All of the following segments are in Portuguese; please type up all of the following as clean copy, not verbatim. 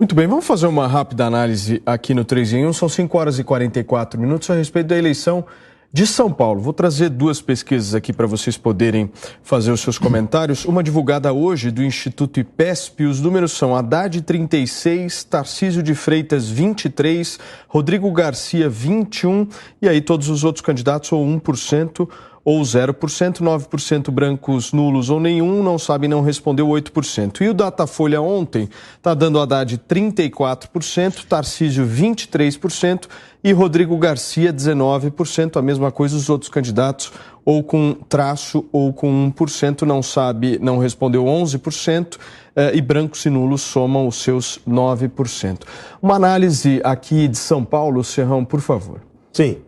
Muito bem, vamos fazer uma rápida análise aqui no 3 em 1. São 5 horas e 44 minutos a respeito da eleição de São Paulo. Vou trazer duas pesquisas aqui para vocês poderem fazer os seus comentários. Uma divulgada hoje do Instituto IPESP. Os números são Haddad 36, Tarcísio de Freitas 23, Rodrigo Garcia 21 e aí todos os outros candidatos ou 1% ou 0%, 9% brancos, nulos ou nenhum, não sabe, não respondeu 8%. E o Datafolha ontem está dando Haddad 34%, Tarcísio 23% e Rodrigo Garcia 19%. A mesma coisa os outros candidatos, ou com traço ou com 1%, não sabe, não respondeu 11%, e brancos e nulos somam os seus 9%. Uma análise aqui de São Paulo, Serrão, por favor. Sim,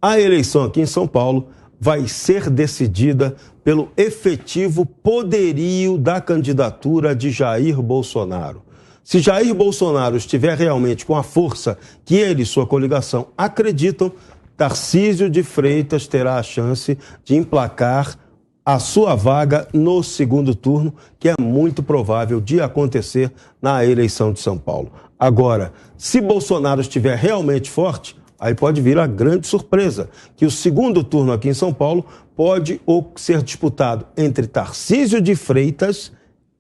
a eleição aqui em São Paulo vai ser decidida pelo efetivo poderio da candidatura de Jair Bolsonaro. Se Jair Bolsonaro estiver realmente com a força que ele e sua coligação acreditam, Tarcísio de Freitas terá a chance de emplacar a sua vaga no segundo turno, que é muito provável de acontecer na eleição de São Paulo. Agora, se Bolsonaro estiver realmente forte, aí pode vir a grande surpresa, que o segundo turno aqui em São Paulo pode ser disputado entre Tarcísio de Freitas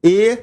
e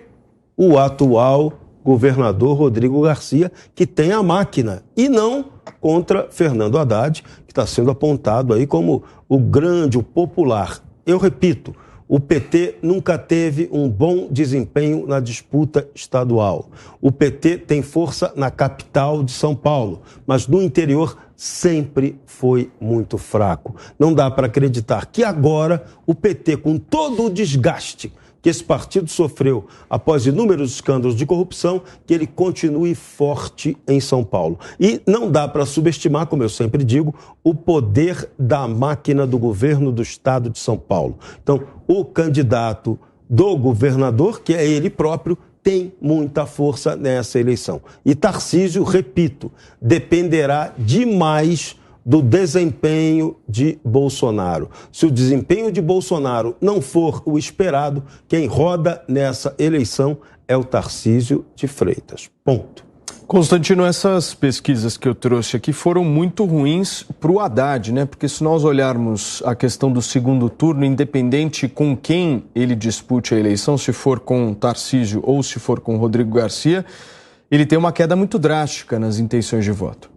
o atual governador Rodrigo Garcia, que tem a máquina, e não contra Fernando Haddad, que está sendo apontado aí como o grande, o popular. Eu repito, o PT nunca teve um bom desempenho na disputa estadual. O PT tem força na capital de São Paulo, mas no interior sempre foi muito fraco. Não dá para acreditar que agora o PT, com todo o desgaste que esse partido sofreu após inúmeros escândalos de corrupção, que ele continue forte em São Paulo. E não dá para subestimar, como eu sempre digo, o poder da máquina do governo do estado de São Paulo. Então, o candidato do governador, que é ele próprio, tem muita força nessa eleição. E Tarcísio, repito, dependerá demais do desempenho de Bolsonaro. Se o desempenho de Bolsonaro não for o esperado, quem roda nessa eleição é o Tarcísio de Freitas. Ponto. Constantino, essas pesquisas que eu trouxe aqui foram muito ruins para o Haddad, né? Porque se nós olharmos a questão do segundo turno, independente com quem ele dispute a eleição, se for com Tarcísio ou se for com Rodrigo Garcia, ele tem uma queda muito drástica nas intenções de voto.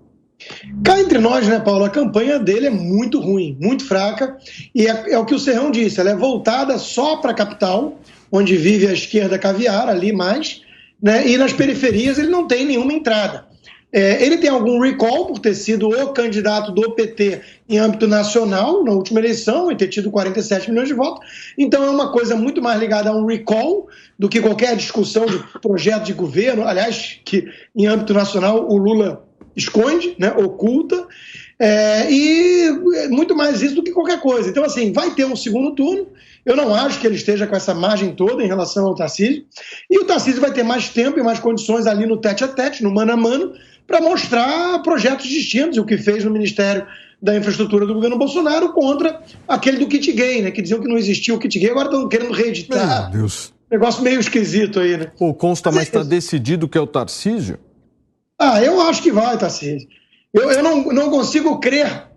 Cá entre nós, né, Paulo, a campanha dele é muito ruim, muito fraca, e é o que o Serrão disse, ela é voltada só para a capital, onde vive a esquerda caviar, ali mais, né, e nas periferias ele não tem nenhuma entrada. Ele tem algum recall por ter sido o candidato do PT em âmbito nacional na última eleição e ter tido 47 milhões de votos, então é uma coisa muito mais ligada a um recall do que qualquer discussão de projeto de governo, aliás, que em âmbito nacional o Lula esconde, né, oculta, e muito mais isso do que qualquer coisa. Então, assim, vai ter um segundo turno. Eu não acho que ele esteja com essa margem toda em relação ao Tarcísio. E o Tarcísio vai ter mais tempo e mais condições ali no tete-a-tete, no mano a mano, para mostrar projetos distintos, o que fez no Ministério da Infraestrutura do governo Bolsonaro contra aquele do kit gay, né, que diziam que não existia o kit gay, agora estão querendo reeditar. Meu Deus. Negócio meio esquisito aí, né? Pô, consta, mas está decidido que é o Tarcísio? Eu acho que vai, Tarcísio. Eu não consigo crer,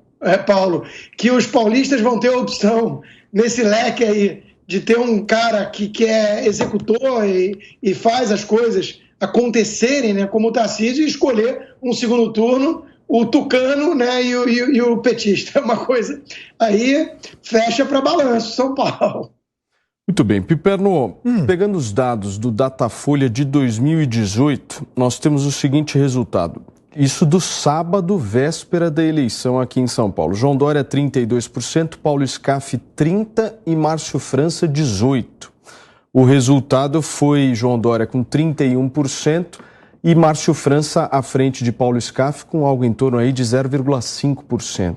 Paulo, que os paulistas vão ter a opção nesse leque aí de ter um cara que é executor e faz as coisas acontecerem, né, como o Tarcísio, e escolher um segundo turno, o tucano, né, e o petista. É uma coisa aí, fecha para balanço São Paulo. Muito bem, Piperno, pegando os dados do Datafolha de 2018, nós temos o seguinte resultado. Isso do sábado, véspera da eleição aqui em São Paulo. João Dória, 32%, Paulo Scaff, 30% e Márcio França, 18%. O resultado foi João Dória com 31% e Márcio França à frente de Paulo Scaff com algo em torno aí de 0,5%.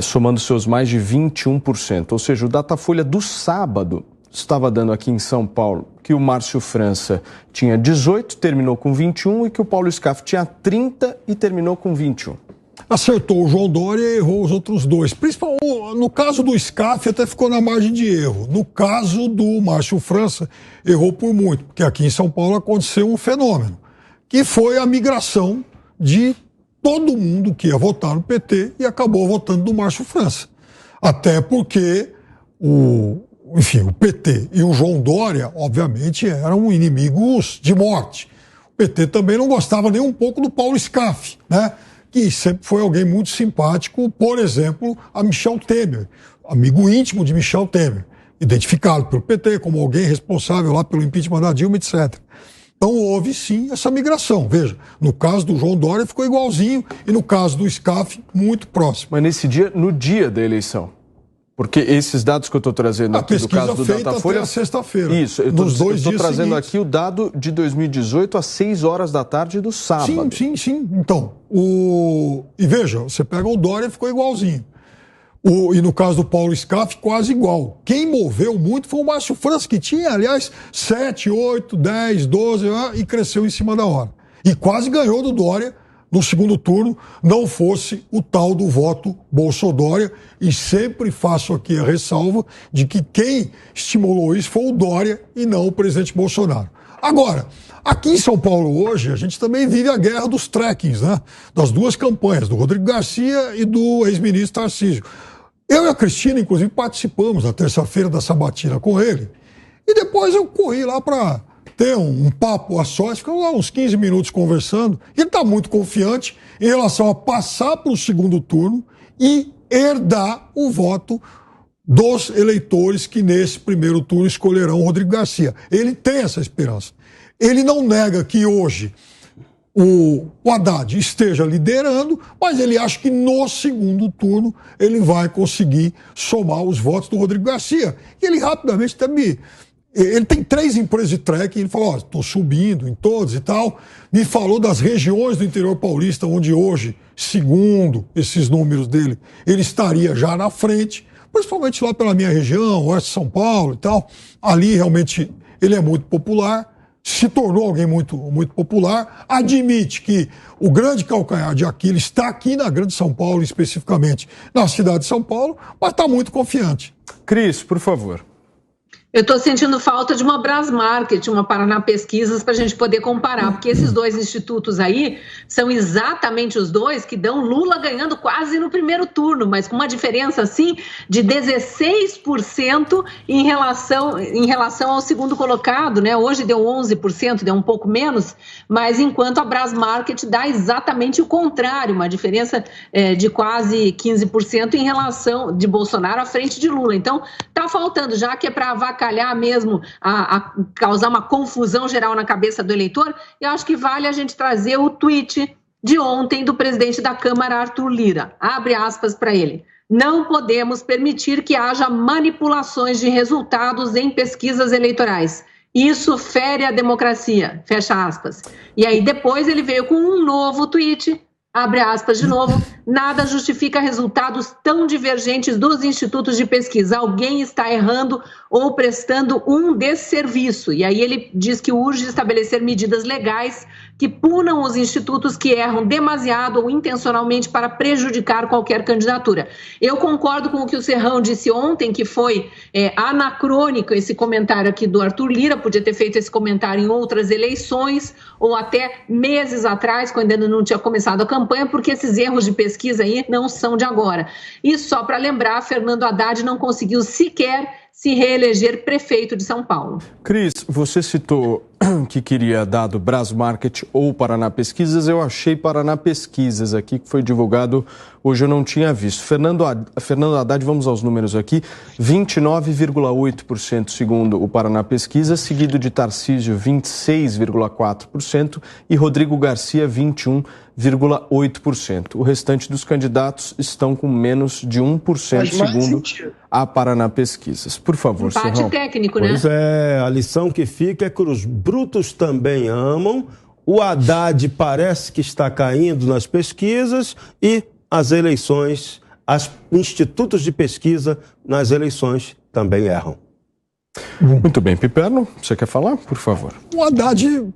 Somando seus mais de 21%. Ou seja, o Datafolha do sábado estava dando aqui em São Paulo que o Márcio França tinha 18, terminou com 21, e que o Paulo Scaff tinha 30 e terminou com 21. Acertou o João Dória e errou os outros dois. Principalmente, no caso do Scaff, até ficou na margem de erro. No caso do Márcio França, errou por muito, porque aqui em São Paulo aconteceu um fenômeno, que foi a migração de todo mundo que ia votar no PT e acabou votando no Márcio França. Até porque o PT e o João Dória, obviamente, eram inimigos de morte. O PT também não gostava nem um pouco do Paulo Scaff, né? Que sempre foi alguém muito simpático, por exemplo, a Michel Temer, amigo íntimo de Michel Temer, identificado pelo PT como alguém responsável lá pelo impeachment da Dilma, etc. Então houve sim essa migração. Veja, no caso do João Dória ficou igualzinho e no caso do Scaff muito próximo. Mas nesse dia, no dia da eleição? Porque esses dados que eu estou trazendo aqui do caso do Datafolha... até a sexta-feira. Isso, eu estou trazendo aqui o dado de 2018 às 6 horas da tarde do sábado. Sim. Então, e veja, você pega o Dória, ficou igualzinho. E no caso do Paulo Scaff, quase igual. Quem moveu muito foi o Márcio França, que tinha, aliás, 7, 8, 10, 12, e cresceu em cima da hora. E quase ganhou do Dória no segundo turno, não fosse o tal do voto Bolsodória, e sempre faço aqui a ressalva de que quem estimulou isso foi o Dória e não o presidente Bolsonaro. Agora, aqui em São Paulo hoje, a gente também vive a guerra dos trekkings, né? Das duas campanhas, do Rodrigo Garcia e do ex-ministro Tarcísio. Eu e a Cristina, inclusive, participamos na terça-feira da sabatina com ele, e depois eu corri lá para ter um papo a sós, ficamos lá uns 15 minutos conversando, e ele está muito confiante em relação a passar para o segundo turno e herdar o voto dos eleitores que nesse primeiro turno escolherão o Rodrigo Garcia. Ele tem essa esperança. Ele não nega que hoje o Haddad esteja liderando, mas ele acha que no segundo turno ele vai conseguir somar os votos do Rodrigo Garcia. E ele rapidamente também... Ele tem 3 empresas de trekking, ele falou, estou subindo em todos e tal. Me falou das regiões do interior paulista, onde hoje, segundo esses números dele, ele estaria já na frente, principalmente lá pela minha região, oeste de São Paulo e tal. Ali, realmente, ele é muito popular, se tornou alguém muito, muito popular, admite que o grande calcanhar de Aquiles está aqui na Grande São Paulo, especificamente na cidade de São Paulo, mas está muito confiante. Cris, por favor. Eu estou sentindo falta de uma Brasmarket, uma Paraná Pesquisas, para a gente poder comparar, porque esses dois institutos aí são exatamente os dois que dão Lula ganhando quase no primeiro turno, mas com uma diferença, assim, de 16% em relação ao segundo colocado, né? Hoje deu 11%, deu um pouco menos, mas enquanto a Brasmarket dá exatamente o contrário, uma diferença de quase 15% em relação de Bolsonaro à frente de Lula. Então, está faltando, já que é para avacalhar mesmo, a causar uma confusão geral na cabeça do eleitor, eu acho que vale a gente trazer o tweet de ontem do presidente da Câmara, Arthur Lira. Abre aspas para ele. Não podemos permitir que haja manipulações de resultados em pesquisas eleitorais. Isso fere a democracia. Fecha aspas. E aí depois ele veio com um novo tweet. Abre aspas de novo, nada justifica resultados tão divergentes dos institutos de pesquisa. Alguém está errando ou prestando um desserviço. E aí ele diz que urge estabelecer medidas legais que punam os institutos que erram demasiado ou intencionalmente para prejudicar qualquer candidatura. Eu concordo com o que o Serrão disse ontem, que foi anacrônico esse comentário aqui do Arthur Lira, podia ter feito esse comentário em outras eleições ou até meses atrás, quando ainda não tinha começado a campanha, porque esses erros de pesquisa aí não são de agora. E só para lembrar, Fernando Haddad não conseguiu sequer se reeleger prefeito de São Paulo. Cris, você citou que queria dado Brasmarket ou Paraná Pesquisas. Eu achei Paraná Pesquisas aqui, que foi divulgado hoje, eu não tinha visto. Fernando Haddad, vamos aos números aqui, 29,8% segundo o Paraná Pesquisas, seguido de Tarcísio, 26,4% e Rodrigo Garcia, 21,8%. O restante dos candidatos estão com menos de 1%, segundo a Paraná Pesquisas. Por favor, Serrão. Empate técnico, né? Pois é, a lição que fica é que os brutos também amam, o Haddad parece que está caindo nas pesquisas e as eleições, os institutos de pesquisa nas eleições também erram. Muito bem, Piperno, você quer falar? Por favor. O Haddad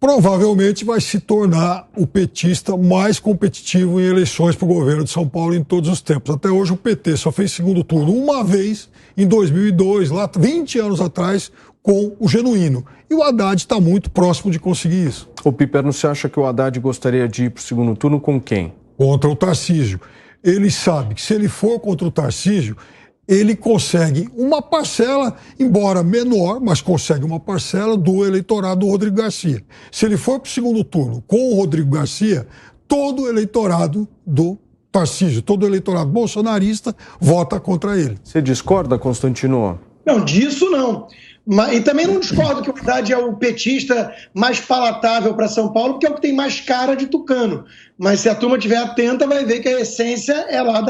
provavelmente vai se tornar o petista mais competitivo em eleições para o governo de São Paulo em todos os tempos. Até hoje o PT só fez segundo turno uma vez, em 2002, lá 20 anos atrás, com o genuíno. E o Haddad está muito próximo de conseguir isso. O Piperno, você acha que o Haddad gostaria de ir para o segundo turno com quem? Contra o Tarcísio. Ele sabe que se ele for contra o Tarcísio, ele consegue uma parcela, embora menor, mas consegue uma parcela do eleitorado do Rodrigo Garcia. Se ele for para o segundo turno com o Rodrigo Garcia, todo o eleitorado do Tarcísio, todo o eleitorado bolsonarista vota contra ele. Você discorda, Constantino? Não, disso não. E também não discordo que o Haddad é o petista mais palatável para São Paulo, porque é o que tem mais cara de tucano. Mas se a turma estiver atenta, vai ver que a essência é lá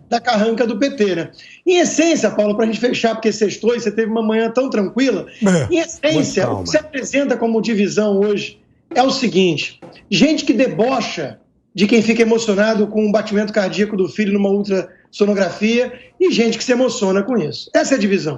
da carranca do PT, né? Em essência, Paulo, para a gente fechar, porque sextou e você teve uma manhã tão tranquila, em essência, o que se apresenta como divisão hoje é o seguinte: gente que debocha de quem fica emocionado com o batimento cardíaco do filho numa ultrassonografia e gente que se emociona com isso. Essa é a divisão.